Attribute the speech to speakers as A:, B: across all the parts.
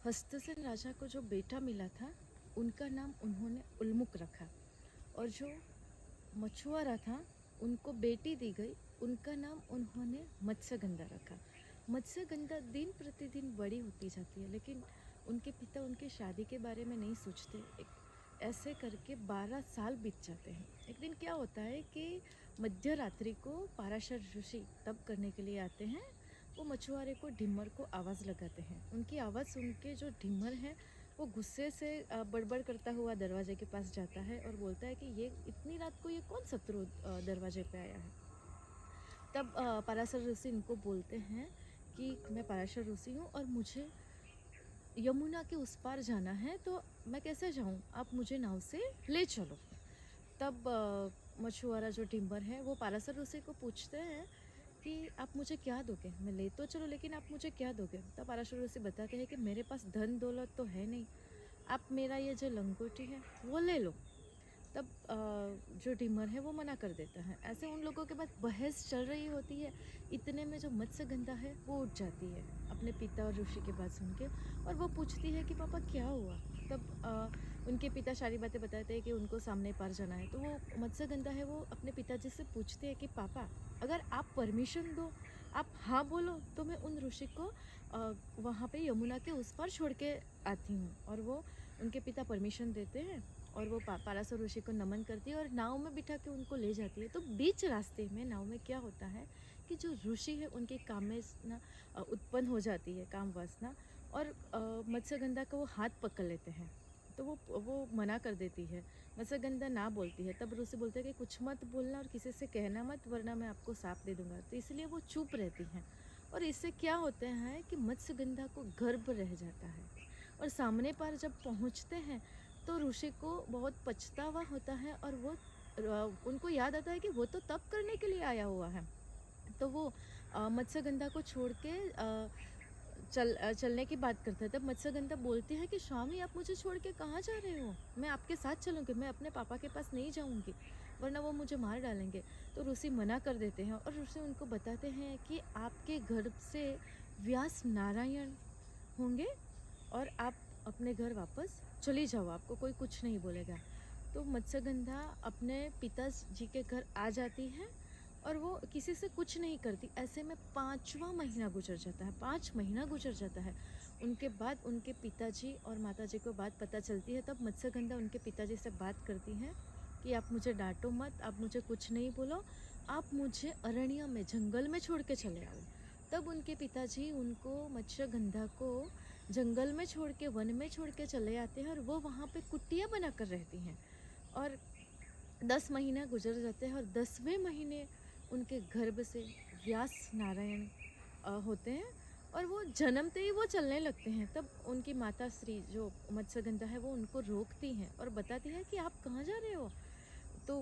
A: हस्तसेन राजा को जो बेटा मिला था उनका नाम उन्होंने उल्मुख रखा, और जो मछुआरा था उनको बेटी दी गई, उनका नाम उन्होंने मत्स्यगंधा रखा। मत्स्यगंधा दिन प्रतिदिन बड़ी होती जाती है, लेकिन उनके पिता उनकी शादी के बारे में नहीं सोचते। ऐसे करके 12 साल बीत जाते हैं। एक दिन क्या होता है कि मध्य रात्रि को पाराशर ऋषि तप करने के लिए आते हैं। वो मछुआरे को ढिम्मर को आवाज़ लगाते हैं। उनकी आवाज़ सुन के जो ढिम्मर है वो गुस्से से बड़बड़ करता हुआ दरवाजे के पास जाता है और बोलता है कि ये इतनी रात को ये कौन शत्रु दरवाजे पे आया है। तब पराशर ऋषि इनको बोलते हैं कि मैं पराशर ऋषि हूँ और मुझे यमुना के उस पार जाना है, तो मैं कैसे जाऊँ, आप मुझे नाव से ले चलो। तब मछुआरा जो टिम्बर है वो पराशर ऋषि को पूछते हैं कि आप मुझे क्या दोगे, मैं ले तो चलो लेकिन आप मुझे क्या दोगे। तब पराशर ऋषि बताते हैं कि मेरे पास धन दौलत तो है नहीं, आप मेरा ये जो लंगोटी है वो ले लो। तब जो टिमर है वो मना कर देता है। ऐसे उन लोगों के पास बहस चल रही होती है, इतने में जो मत्स्यगंधा है वो उठ जाती है अपने पिता और ऋषि की बात सुन के, और वो पूछती है कि पापा क्या हुआ। तब उनके पिता सारी बातें बताते हैं कि उनको सामने पार जाना है। तो वो मत्स्यगंधा है वो अपने पिताजी से पूछते हैं कि पापा अगर आप परमिशन दो, आप हाँ बोलो, तो मैं उन ऋषि को वहाँ पे यमुना के उस पार छोड़ के आती हूँ। और वो उनके पिता परमिशन देते हैं और वो पराशर ऋषि को नमन करती है और नाव में बिठा के उनको ले जाती है। तो बीच रास्ते में नाव में क्या होता है कि जो ऋषि है उनके काम में ना उत्पन्न हो जाती है काम वासना, और मत्स्यगंधा को वो हाथ पकड़ लेते हैं। तो वो मना कर देती है, मत्स्यगंधा ना बोलती है। तब ऋषि बोलते हैं कि कुछ मत बोलना और किसी से कहना मत, वरना मैं आपको साप दे दूंगा। तो इसलिए वो चुप रहती हैं, और इससे क्या होता है कि मत्स्यगंधा को गर्भ रह जाता है। और सामने पर जब पहुंचते हैं तो ऋषि को बहुत पछतावा होता है, और वो उनको याद आता है कि वो तो तप करने के लिए आया हुआ है। तो वो मत्स्यगंधा को छोड़ के चलने की बात करता है। तब मत्स्यगंधा बोलती है कि स्वामी आप मुझे छोड़ के कहाँ जा रहे हो, मैं आपके साथ चलूँगी, मैं अपने पापा के पास नहीं जाऊँगी, वरना वो मुझे मार डालेंगे। तो ऋषि मना कर देते हैं, और ऋषि उनको बताते हैं कि आपके गर्भ से व्यास नारायण होंगे और आप अपने घर वापस चली जाओ, आपको कोई कुछ नहीं बोलेगा। तो मत्स्यगंधा अपने पिताजी के घर आ जाती है और वो किसी से कुछ नहीं करती। ऐसे में 5वां महीना गुजर जाता है, 5 महीना गुजर जाता है। उनके बाद उनके पिताजी और माताजी को बात पता चलती है। तब मत्स्यगंधा उनके पिताजी से बात करती हैं कि आप मुझे डांटो मत, आप मुझे कुछ नहीं बोलो, आप मुझे अरण्य में जंगल में छोड़ के चले आओ। तब उनके पिताजी उनको मत्स्यगंधा को जंगल में छोड़ के, वन में छोड़ के चले आते हैं, और वो वहाँ पे कुटिया बनाकर रहती हैं। और 10 महीना गुजर जाते हैं, और 10वें महीने उनके गर्भ से व्यास नारायण होते हैं, और वो जन्मते ही वो चलने लगते हैं। तब उनकी माता श्री जो मत्स्यगंधा है वो उनको रोकती हैं और बताती है कि आप कहाँ जा रहे हो। तो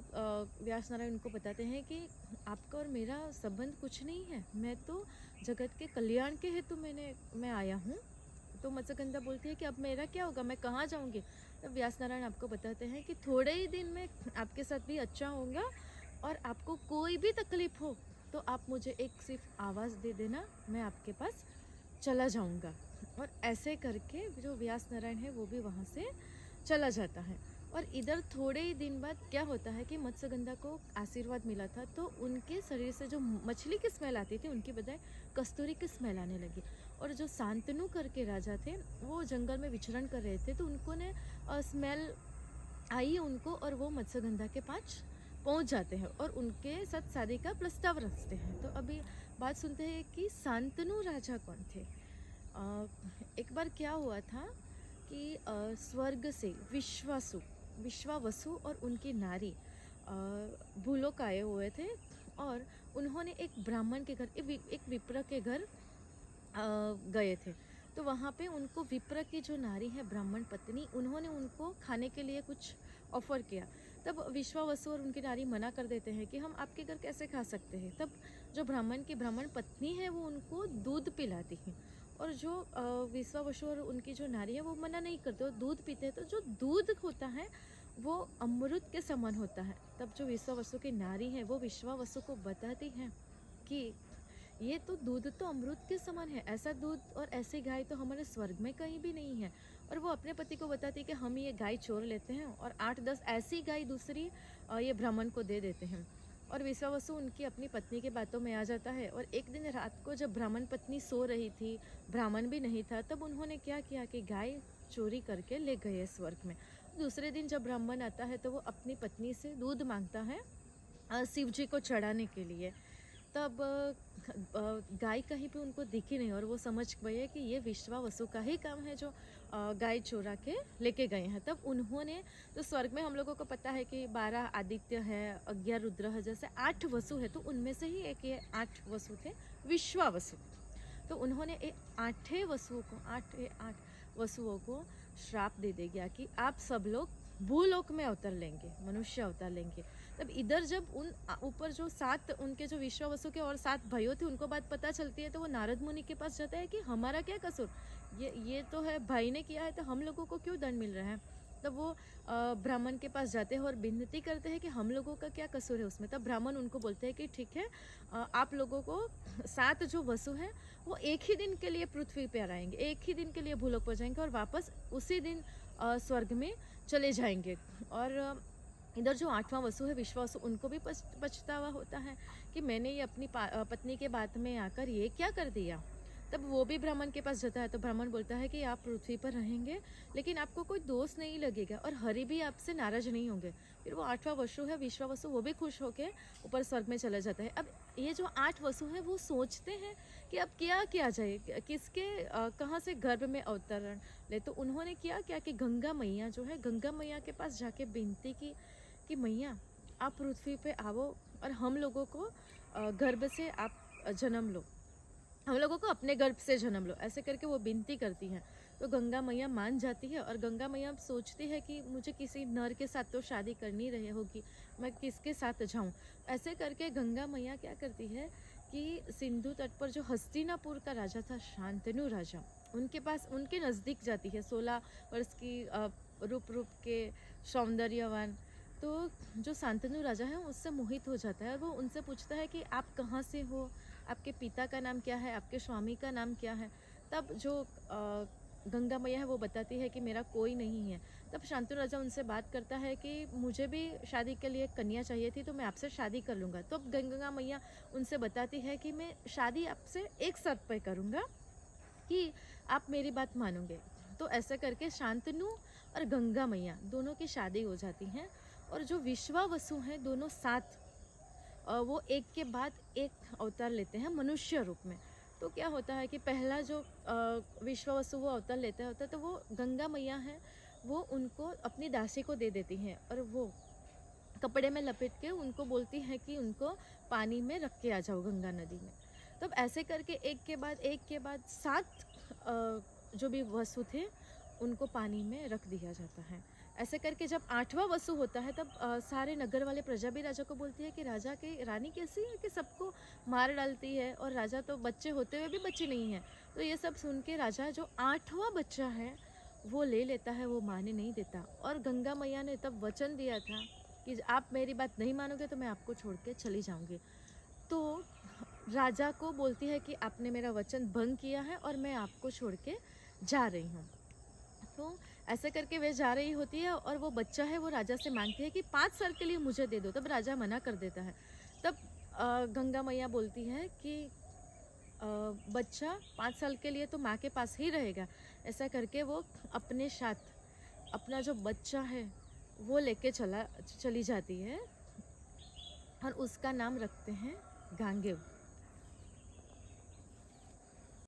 A: व्यास नारायण उनको बताते हैं कि आपका और मेरा संबंध कुछ नहीं है, मैं तो जगत के कल्याण के हेतु मैं आया हूँ। तो मत्स्यगंधा बोलती है कि अब मेरा क्या होगा, मैं कहाँ जाऊँगी। तो व्यास नारायण आपको बताते हैं कि थोड़े ही दिन में आपके साथ भी अच्छा होगा, और आपको कोई भी तकलीफ हो तो आप मुझे एक सिर्फ आवाज़ दे देना, मैं आपके पास चला जाऊँगा। और ऐसे करके जो व्यास नारायण है वो भी वहाँ से चला जाता है। और इधर थोड़े ही दिन बाद क्या होता है कि मत्स्यगंधा को आशीर्वाद मिला था, तो उनके शरीर से जो मछली की स्मेल आती थी उनकी बजाय कस्तूरी की स्मेल आने लगी। और जो शांतनु करके राजा थे वो जंगल में विचरण कर रहे थे, तो उनको ने स्मेल आई उनको, और वो मत्स्यगंधा के पास पहुंच जाते हैं और उनके साथ शादी का प्रस्ताव रखते हैं। तो अभी बात सुनते हैं कि शांतनु राजा कौन थे। एक बार क्या हुआ था कि स्वर्ग से विश्वावसु और उनकी नारी भूलोक आए हुए थे, और उन्होंने एक ब्राह्मण के घर, एक विप्र के घर गए थे। तो वहाँ पे उनको विप्र की जो नारी है, ब्राह्मण पत्नी, उन्होंने उनको खाने के लिए कुछ ऑफ़र किया। तब विश्वावसु और उनकी नारी मना कर देते हैं कि हम आपके घर कैसे खा सकते हैं। तब जो ब्राह्मण पत्नी है वो उनको दूध पिलाती है, और जो विश्वावसु और उनकी जो नारी है वो मना नहीं करते, वो दूध पीते हैं। तो जो दूध होता है वो अमृत के समान होता है। तब जो विश्वावसु की नारी है वो विश्वावसु को बताती है कि ये तो दूध तो अमृत के समान है, ऐसा दूध और ऐसी गाय तो हमारे स्वर्ग में कहीं भी नहीं है। और वो अपने पति को बताती है कि हम ये गाय चोर लेते हैं और 8-10 ऐसी गाय दूसरी ये ब्राह्मण को दे देते हैं। और विश्वावसु उनकी अपनी पत्नी की बातों में आ जाता है। और एक दिन रात को जब ब्राह्मण पत्नी सो रही थी, ब्राह्मण भी नहीं था, तब उन्होंने क्या किया कि गाय चोरी करके ले गए स्वर्ग में। दूसरे दिन जब ब्राह्मण आता है तो वो अपनी पत्नी से दूध मांगता है शिव जी को चढ़ाने के लिए। तब गाय कहीं पे उनको दिखी नहीं और वो समझ गए कि ये विश्वावसु का ही काम है जो गाय चोरा के लेके गए हैं। तब उन्होंने, तो स्वर्ग में हम लोगों को पता है कि 12 आदित्य है, 11 रुद्र है, जैसे 8 वसु है, तो उनमें से ही एक ये 8 वसु थे विश्वावसु। तो उन्होंने 8 वसुओं को श्राप दे दिया कि आप सब लोग भूलोक में अवतार लेंगे, मनुष्य अवतार लेंगे। तब इधर जब उन ऊपर जो 7 उनके जो विश्वावसु के और 7 भाइयों थे उनको बात पता चलती है, तो वो नारद मुनि के पास जाता है कि हमारा क्या कसूर, ये तो है भाई ने किया है, तो हम लोगों को क्यों दंड मिल रहा है। तब वो ब्राह्मण के पास जाते हैं और विनती करते हैं कि हम लोगों का क्या कसूर है उसमें। तब ब्राह्मण उनको बोलते हैं कि ठीक है, आप लोगों को 7 जो वसु हैं वो एक ही दिन के लिए पृथ्वी पर आएंगे, एक ही दिन के लिए भूलोक पर जाएंगे और वापस उसी दिन स्वर्ग में चले जाएंगे। और इधर जो 8वां वसु है विश्वावसु, उनको भी पछतावा होता है कि मैंने ये अपनी पत्नी के बात में आकर ये क्या कर दिया। तब वो भी ब्राह्मण के पास जाता है, तो ब्राह्मण बोलता है कि आप पृथ्वी पर रहेंगे लेकिन आपको कोई दोष नहीं लगेगा और हरि भी आपसे नाराज नहीं होंगे। फिर वो 8वां वसु है विश्वावसु, वो भी खुश होकर ऊपर स्वर्ग में चला जाता है। अब ये जो 8 वसु हैं वो सोचते हैं कि अब क्या किया जाए, किसके कहाँ से गर्भ में अवतरण ले। तो उन्होंने क्या कि गंगा मैया जो है, गंगा मैया के पास जाके विनती की कि मैया आप पृथ्वी पे आओ और हम लोगों को गर्भ से आप जन्म लो, हम लोगों को अपने गर्भ से जन्म लो, ऐसे करके वो विनती करती हैं। तो गंगा मैया मान जाती है और गंगा मैया सोचती है कि मुझे किसी नर के साथ तो शादी करनी रही होगी, मैं किसके साथ जाऊं। ऐसे करके गंगा मैया क्या करती है कि सिंधु तट पर जो हस्तिनापुर का राजा था शांतनु राजा, उनके पास, उनके नज़दीक जाती है। 16 वर्ष की रूप के सौंदर्यवान, तो जो शांतनु राजा है उससे मोहित हो जाता है। वो उनसे पूछता है कि आप कहाँ से हो, आपके पिता का नाम क्या है, आपके स्वामी का नाम क्या है। तब जो गंगा मैया है वो बताती है कि मेरा कोई नहीं है। तब शांतनु राजा उनसे बात करता है कि मुझे भी शादी के लिए कन्या चाहिए थी, तो मैं आपसे शादी कर लूँगा। तो अब गंगा मैया उनसे बताती है कि मैं शादी आपसे एक शर्त पे करूँगा कि आप मेरी बात मानोगे। तो ऐसा करके शांतनु और गंगा मैया दोनों की शादी हो जाती है। और जो विश्वावसु हैं दोनों साथ वो एक के बाद एक अवतार लेते हैं मनुष्य रूप में। तो क्या होता है कि पहला जो विश्वावसु वो अवतार लेता होता है, तो वो गंगा मैया है, वो उनको अपनी दासी को दे देती हैं और वो कपड़े में लपेट के उनको बोलती है कि उनको पानी में रख के आ जाओ गंगा नदी में। तब ऐसे करके एक के बाद 7 जो भी वसु थे उनको पानी में रख दिया जाता है। ऐसे करके जब 8वां वसु होता है तब सारे नगर वाले प्रजा भी राजा को बोलती है कि राजा की रानी कैसी है कि सबको मार डालती है और राजा तो बच्चे होते हुए भी बच्चे नहीं है। तो ये सब सुन के राजा जो 8वां बच्चा है वो ले लेता है, वो माने नहीं देता। और गंगा मैया ने तब वचन दिया था कि आप मेरी बात नहीं मानोगे तो मैं आपको छोड़ के चली जाऊंगी। तो राजा को बोलती है कि आपने मेरा वचन भंग किया है और मैं आपको छोड़ के जा रही हूँ। तो ऐसे करके वे जा रही होती है और वो बच्चा है वो राजा से मांगती है कि 5 साल के लिए मुझे दे दो। तब राजा मना कर देता है। तब गंगा मैया बोलती है कि बच्चा 5 साल के लिए तो माँ के पास ही रहेगा। ऐसा करके वो अपने साथ अपना जो बच्चा है वो लेके चली जाती है और उसका नाम रखते हैं गांगेय।